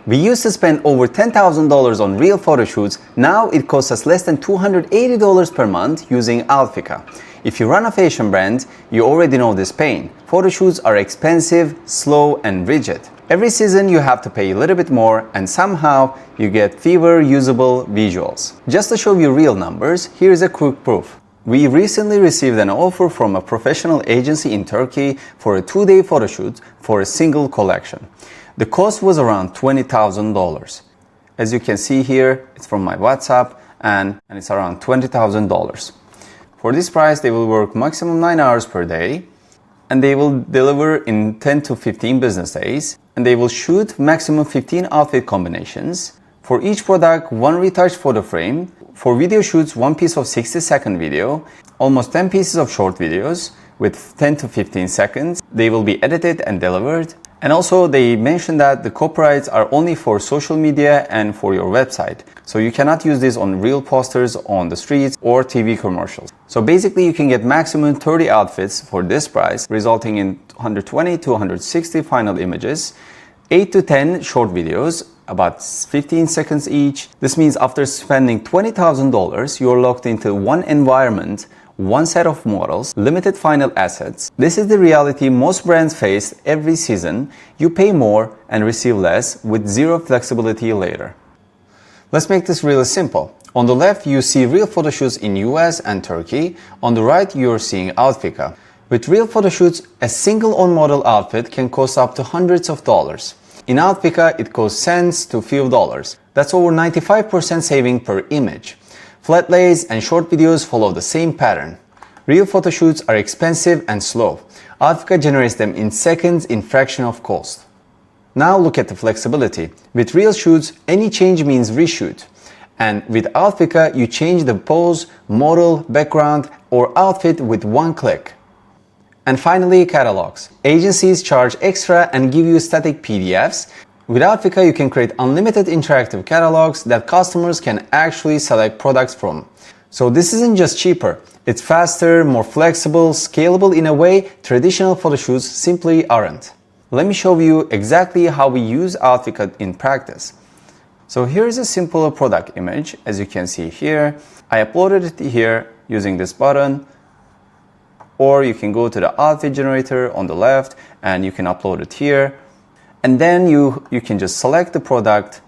We used to spend over $10,000 on real photo shoots. Now it costs us less than $280 per month using Outfica. If you run a fashion brand, you already know this pain. Photo shoots are expensive, slow, and rigid. Every season you have to pay a little bit more, and somehow you get fewer usable visuals. Just to show you real numbers, here's a quick proof. We recently received an offer from a professional agency in Turkey for a 2-day photo shoot for a single collection. The cost was around $20,000. As you can see here, it's from my WhatsApp and it's around $20,000. For this price, they will work maximum 9 hours per day, and they will deliver in 10 to 15 business days, and they will shoot maximum 15 outfit combinations. For each product, 1 retouched photo frame. For video shoots, 1 piece of 60-second video, almost 10 pieces of short videos with 10 to 15 seconds. They will be edited and delivered. And also they mentioned that the copyrights are only for social media and for your website. So you cannot use this on real posters on the streets or TV commercials. So basically you can get maximum 30 outfits for this price, resulting in 120 to 160 final images, 8 to 10 short videos, about 15 seconds each. This means after spending $20,000, you're locked into one environment, one set of models, limited final assets. This is the reality most brands face every season. You pay more and receive less with zero flexibility later. Let's make this really simple. On the left, you see real photo shoots in US and Turkey. On the right, you're seeing Outfica. With real photo shoots, a single on-model outfit can cost up to hundreds of dollars. In Outfica, it costs cents to few dollars. That's over 95% saving per image. Flat lays and short videos follow the same pattern. Real photo shoots are expensive and slow. Outfica generates them in seconds in fraction of cost. Now look at the flexibility. With real shoots, any change means reshoot. And with Outfica, you change the pose, model, background, or outfit with one click. And finally, catalogs. Agencies charge extra and give you static PDFs. With Outfica, you can create unlimited interactive catalogs that customers can actually select products from. So this isn't just cheaper, it's faster, more flexible, scalable in a way traditional photo shoots simply aren't. Let me show you exactly how we use Outfica in practice. So here's a simple product image, as you can see here. I uploaded it here using this button. Or you can go to the outfit generator on the left and you can upload it here. And then you can just select the product,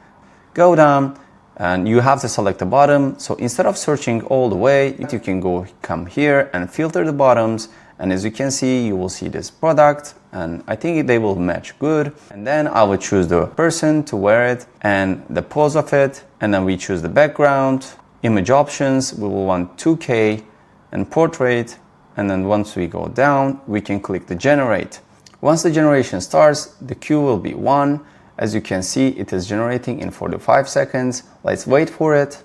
go down, and you have to select the bottom. So instead of searching all the way, you can come here and filter the bottoms. And as you can see, you will see this product and I think they will match good. And then I will choose the person to wear it and the pose of it. And then we choose the background, image options. We will want 2K and portrait. And then once we go down, we can click the generate. Once the generation starts, the queue will be 1. As you can see, it is generating in 45 seconds. Let's wait for it.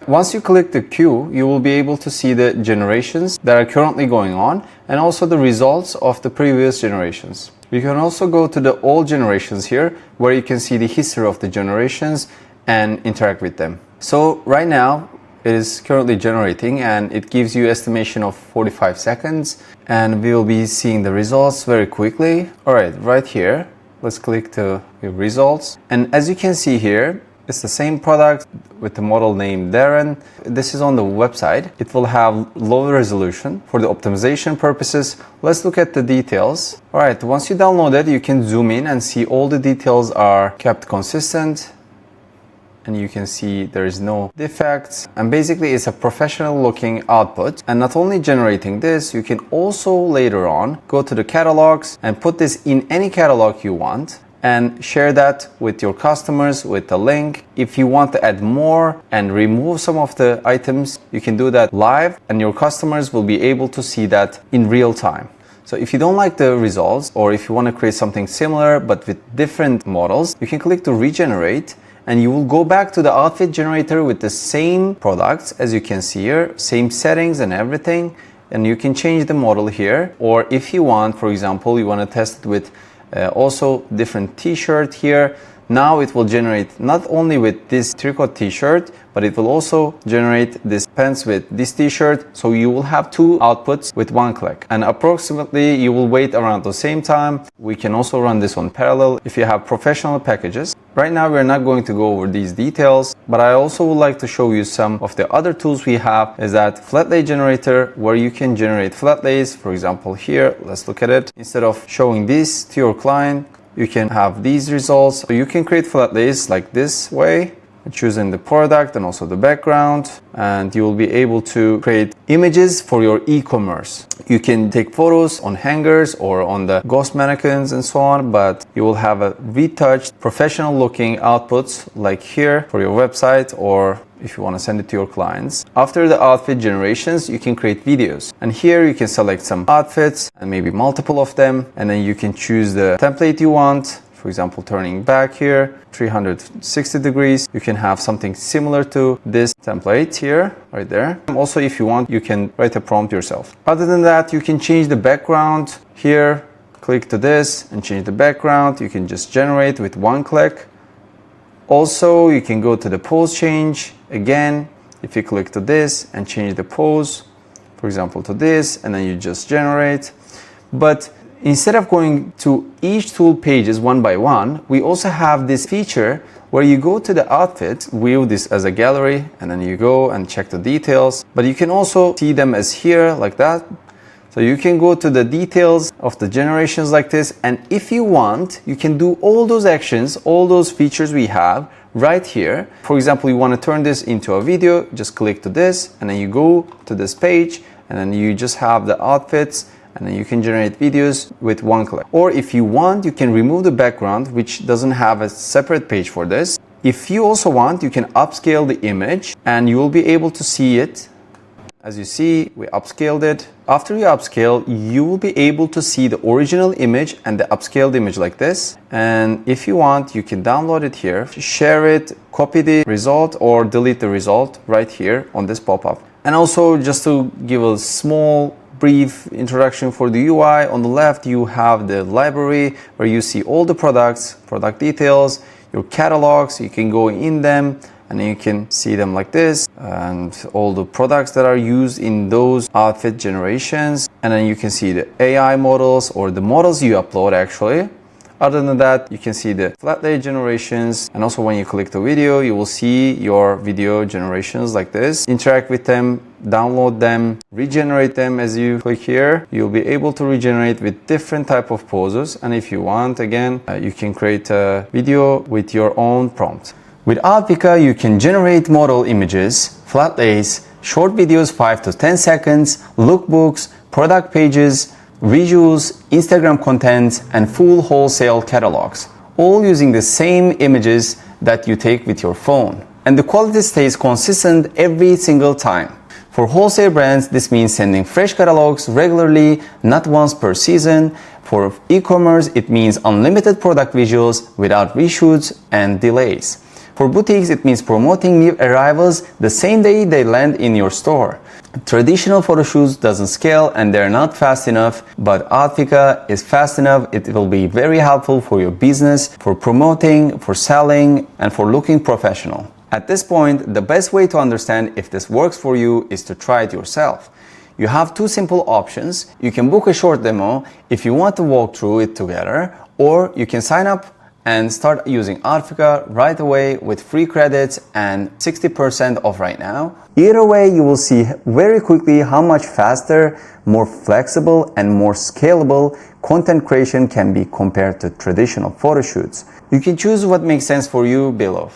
Once you click the queue, you will be able to see the generations that are currently going on and also the results of the previous generations. You can also go to the all generations here, where you can see the history of the generations and interact with them. So right now, it is currently generating and it gives you estimation of 45 seconds and we will be seeing the results very quickly. Alright, right here, let's click the results. And as you can see here, it's the same product with the model name Darren. This is on the website. It will have low resolution for the optimization purposes. Let's look at the details. Alright, once you download it, you can zoom in and see all the details are kept consistent. And you can see there is no defects, and basically it's a professional looking output. And not only generating this, you can also later on go to the catalogs and put this in any catalog you want and share that with your customers with the link. If you want to add more and remove some of the items, you can do that live and your customers will be able to see that in real time. So if you don't like the results, or if you want to create something similar but with different models, you can click to regenerate and you will go back to the outfit generator with the same products as you can see here, same settings and everything, and you can change the model here. Or if you want, for example, you want to test it with also different t-shirt here, Now it will generate not only with this tricot t-shirt, but it will also generate this pants with this t-shirt. So you will have two outputs with one click, and approximately you will wait around the same time. We can also run this on parallel if you have professional packages. Right now we're not going to go over these details, but I also would like to show you some of the other tools we have. Is that flat lay generator, where you can generate flat lays. For example, here, let's look at it. Instead of showing this to your client, you can have these results. So you can create flat lays like this way, choosing the product and also the background, and you will be able to create images for your e-commerce. You can take photos on hangers or on the ghost mannequins and so on, but you will have a retouched, professional looking outputs like here for your website, or if you want to send it to your clients. After the outfit generations, you can create videos, and here you can select some outfits and maybe multiple of them, and then you can choose the template you want. For example, turning back here 360 degrees, you can have something similar to this template here, right there. Also, if you want, you can write a prompt yourself. Other than that, you can change the background here. Click to this and change the background. You can just generate with one click. Also, you can go to the pose change. Again, if you click to this and change the pose, for example, to this, and then you just generate. But instead of going to each tool pages one by one, we also have this feature where you go to the outfit, view this as a gallery, and then you go and check the details. But you can also see them as here, like that. So you can go to the details of the generations like this, and if you want, you can do all those actions, all those features we have right here. For example, you want to turn this into a video, just click to this, and then you go to this page, and then you just have the outfits, and then you can generate videos with one click. Or if you want, you can remove the background, which doesn't have a separate page for this. If you also want, you can upscale the image, and you will be able to see it. As you see, we upscaled it. After you upscale, you will be able to see the original image and the upscaled image like this. And if you want, you can download it here, share it, copy the result, or delete the result right here on this pop-up. And also, just to give a small brief introduction for the UI, on the left you have the library where you see all the products, product details, your catalogs. You can go in them and you can see them like this, and all the products that are used in those outfit generations. And then you can see the AI models, or the models you upload actually. Other than that, you can see the flat lay generations, and also when you click the video, you will see your video generations like this. Interact with them, download them, regenerate them. As you click here, you'll be able to regenerate with different type of poses. And if you want, again, you can create a video with your own prompt. With Outfica, you can generate model images, flat lays, short videos 5 to 10 seconds, lookbooks, product pages, visuals, Instagram content, and full wholesale catalogs, all using the same images that you take with your phone. And the quality stays consistent every single time. For wholesale brands, this means sending fresh catalogs regularly, not once per season. For e-commerce, it means unlimited product visuals without reshoots and delays. For boutiques, it means promoting new arrivals the same day they land in your store. Traditional photo shoots doesn't scale and they're not fast enough, but Outfica is fast enough. It will be very helpful for your business, for promoting, for selling, and for looking professional. At this point, the best way to understand if this works for you is to try it yourself. You have two simple options. You can book a short demo if you want to walk through it together, or you can sign up and start using Outfica right away with free credits and 60% off right now. Either way, you will see very quickly how much faster, more flexible, and more scalable content creation can be compared to traditional photo shoots. You can choose what makes sense for you below.